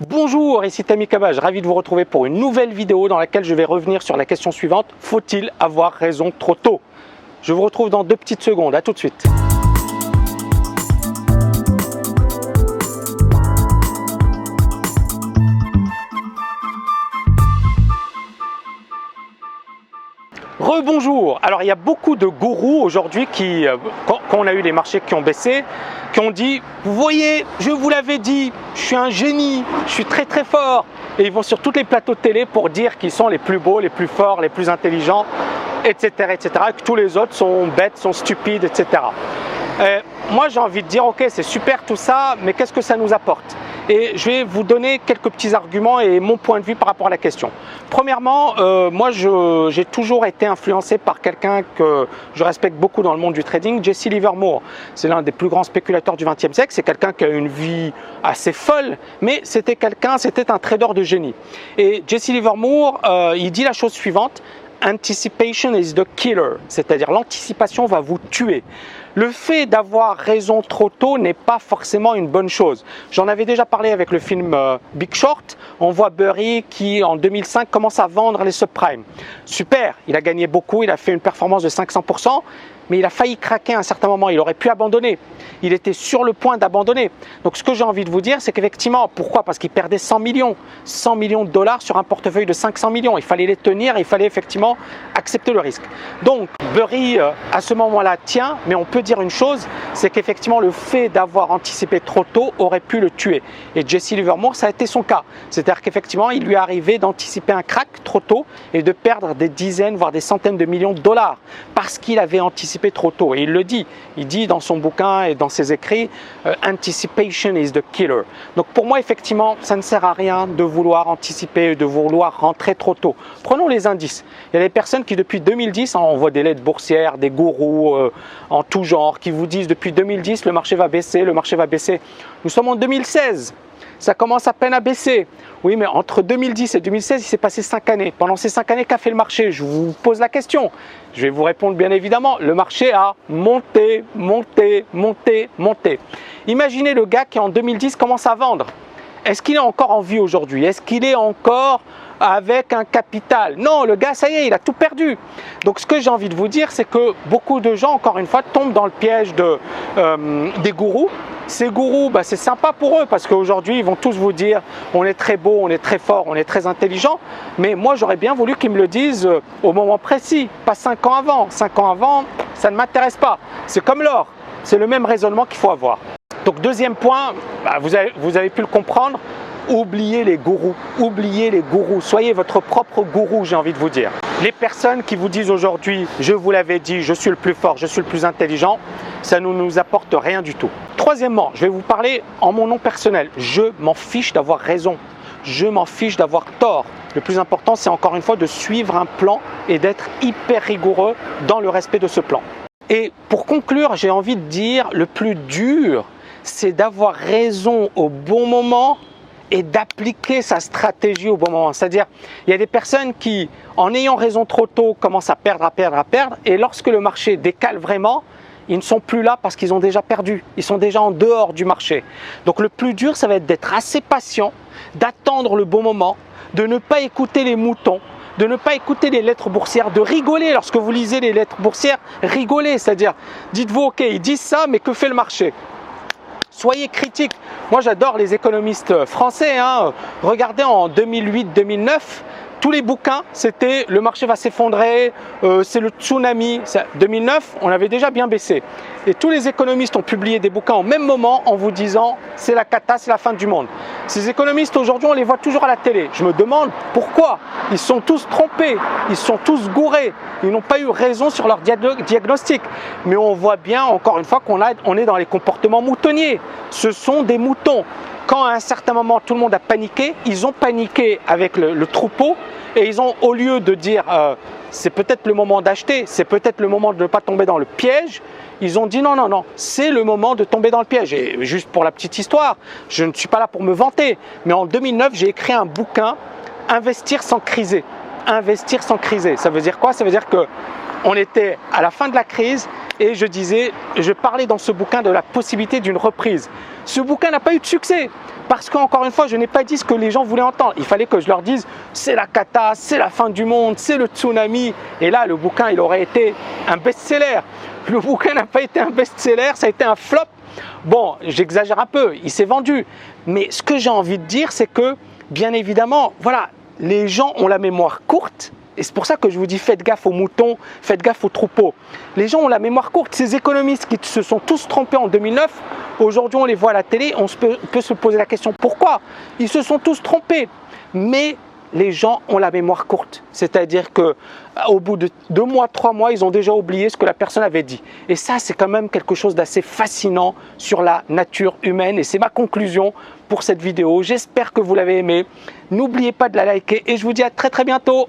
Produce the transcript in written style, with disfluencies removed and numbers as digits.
Bonjour, ici Tammy Cabage, ravi de vous retrouver pour une nouvelle vidéo dans laquelle je vais revenir sur la question suivante: faut-il avoir raison trop tôt? Je vous retrouve dans 2 petites secondes, à tout de suite. Rebonjour. Alors il y a beaucoup de gourous aujourd'hui qui, quand on a eu les marchés qui ont baissé, qui ont dit: vous voyez, je vous l'avais dit, je suis un génie, je suis très très fort. Et ils vont sur tous les plateaux de télé pour dire qu'ils sont les plus beaux, les plus forts, les plus intelligents, etc., etc. Et que tous les autres sont bêtes, sont stupides, etc. Moi j'ai envie de dire: ok, c'est super tout ça, mais qu'est-ce que ça nous apporte? Et je vais vous donner quelques petits arguments et mon point de vue par rapport à la question. Premièrement, moi j'ai toujours été influencé par quelqu'un que je respecte beaucoup dans le monde du trading, Jesse Livermore. C'est l'un des plus grands spéculateurs du XXe siècle. C'est quelqu'un qui a une vie assez folle, mais c'était un trader de génie. Et Jesse Livermore, il dit la chose suivante: Anticipation is the killer, c'est-à-dire l'anticipation va vous tuer. Le fait d'avoir raison trop tôt n'est pas forcément une bonne chose. J'en avais déjà parlé avec le film Big Short. On voit Burry qui, en 2005, commence à vendre les subprimes. Super, il a gagné beaucoup, il a fait une performance de 500%, mais il a failli craquer à un certain moment. Il aurait pu abandonner. Il était sur le point d'abandonner. Donc ce que j'ai envie de vous dire, c'est qu'effectivement, pourquoi? Parce qu'il perdait 100 millions de dollars sur un portefeuille de 500 millions. Il fallait les tenir, il fallait effectivement accepter le risque. Donc Burry, à ce moment-là, tient, mais on peut dire une chose, c'est qu'effectivement le fait d'avoir anticipé trop tôt aurait pu le tuer. Et Jesse Livermore, ça a été son cas. C'est-à-dire qu'effectivement, il lui est arrivé d'anticiper un crack trop tôt et de perdre des dizaines, voire des centaines de millions de dollars parce qu'il avait anticipé trop tôt. Et il le dit. Il dit dans son bouquin et dans ses écrits, Anticipation is the killer. Donc pour moi, effectivement, ça ne sert à rien de vouloir anticiper, de vouloir rentrer trop tôt. Prenons les indices. Il y a des personnes qui, depuis 2010, on voit des lettres boursières, des gourous en tout genre, qui vous disent depuis 2010, le marché va baisser, le marché va baisser. Nous sommes en 2016. Ça commence à peine à baisser. Oui, mais entre 2010 et 2016, il s'est passé 5 années. Pendant ces 5 années, qu'a fait le marché? Je vous pose la question. Je vais vous répondre bien évidemment. Le marché a monté, monté, monté, monté. Imaginez le gars qui en 2010 commence à vendre. Est-ce qu'il est encore en vie aujourd'hui? Est-ce qu'il est encore avec un capital? Non, le gars, ça y est, il a tout perdu. Donc ce que j'ai envie de vous dire, c'est que beaucoup de gens, encore une fois, tombent dans le piège des gourous. Ces gourous, c'est sympa pour eux parce qu'aujourd'hui, ils vont tous vous dire: on est très beau, on est très fort, on est très intelligent. Mais moi, j'aurais bien voulu qu'ils me le disent au moment précis, pas 5 ans avant. 5 ans avant, ça ne m'intéresse pas. C'est comme l'or. C'est le même raisonnement qu'il faut avoir. Donc deuxième point, vous avez pu le comprendre, oubliez les gourous, oubliez les gourous, soyez votre propre gourou, j'ai envie de vous dire. Les personnes qui vous disent aujourd'hui: je vous l'avais dit, je suis le plus fort, je suis le plus intelligent, ça ne nous apporte rien du tout. Troisièmement, je vais vous parler en mon nom personnel, je m'en fiche d'avoir raison, je m'en fiche d'avoir tort. Le plus important, c'est encore une fois de suivre un plan et d'être hyper rigoureux dans le respect de ce plan. Et pour conclure, j'ai envie de dire, le plus dur, c'est d'avoir raison au bon moment et d'appliquer sa stratégie au bon moment. C'est-à-dire, il y a des personnes qui, en ayant raison trop tôt, commencent à perdre, et lorsque le marché décale vraiment, ils ne sont plus là parce qu'ils ont déjà perdu. Ils sont déjà en dehors du marché. Donc le plus dur, ça va être d'être assez patient, d'attendre le bon moment, de ne pas écouter les moutons, de ne pas écouter les lettres boursières, de rigoler lorsque vous lisez les lettres boursières, rigolez, c'est-à-dire, dites-vous: ok, ils disent ça, mais que fait le marché? Soyez critiques. Moi, j'adore les économistes français. Regardez en 2008-2009, tous les bouquins, c'était: le marché va s'effondrer, c'est le tsunami. 2009, on avait déjà bien baissé. Et tous les économistes ont publié des bouquins au même moment en vous disant: c'est la cata, c'est la fin du monde. Ces économistes, aujourd'hui, on les voit toujours à la télé. Je me demande pourquoi. Ils sont tous trompés, ils sont tous gourés. Ils n'ont pas eu raison sur leur diagnostic. Mais on voit bien, encore une fois, qu'on est dans les comportements moutonniers. Ce sont des moutons. Quand à un certain moment tout le monde a paniqué, ils ont paniqué avec le troupeau et ils ont, au lieu de dire c'est peut-être le moment d'acheter, c'est peut-être le moment de ne pas tomber dans le piège, ils ont dit non, non, non, c'est le moment de tomber dans le piège. Et juste pour la petite histoire, je ne suis pas là pour me vanter, mais en 2009, j'ai écrit un bouquin, Investir sans criser. Investir sans criser. Ça veut dire quoi? Ça veut dire que on était à la fin de la crise et je parlais dans ce bouquin de la possibilité d'une reprise. Ce bouquin n'a pas eu de succès parce qu'encore une fois, je n'ai pas dit ce que les gens voulaient entendre. Il fallait que je leur dise c'est la cata, c'est la fin du monde, c'est le tsunami. Et là, le bouquin, il aurait été un best-seller. Le bouquin n'a pas été un best-seller, ça a été un flop. Bon, j'exagère un peu, il s'est vendu. Mais ce que j'ai envie de dire, c'est que, bien évidemment, voilà, les gens ont la mémoire courte. Et c'est pour ça que je vous dis faites gaffe aux moutons, faites gaffe aux troupeaux. Les gens ont la mémoire courte. Ces économistes qui se sont tous trompés en 2009, aujourd'hui on les voit à la télé, on peut se poser la question pourquoi? Ils se sont tous trompés. Mais les gens ont la mémoire courte. C'est-à-dire qu'au bout de 2 mois, 3 mois, ils ont déjà oublié ce que la personne avait dit. Et ça, c'est quand même quelque chose d'assez fascinant sur la nature humaine. Et c'est ma conclusion pour cette vidéo. J'espère que vous l'avez aimé. N'oubliez pas de la liker et je vous dis à très bientôt.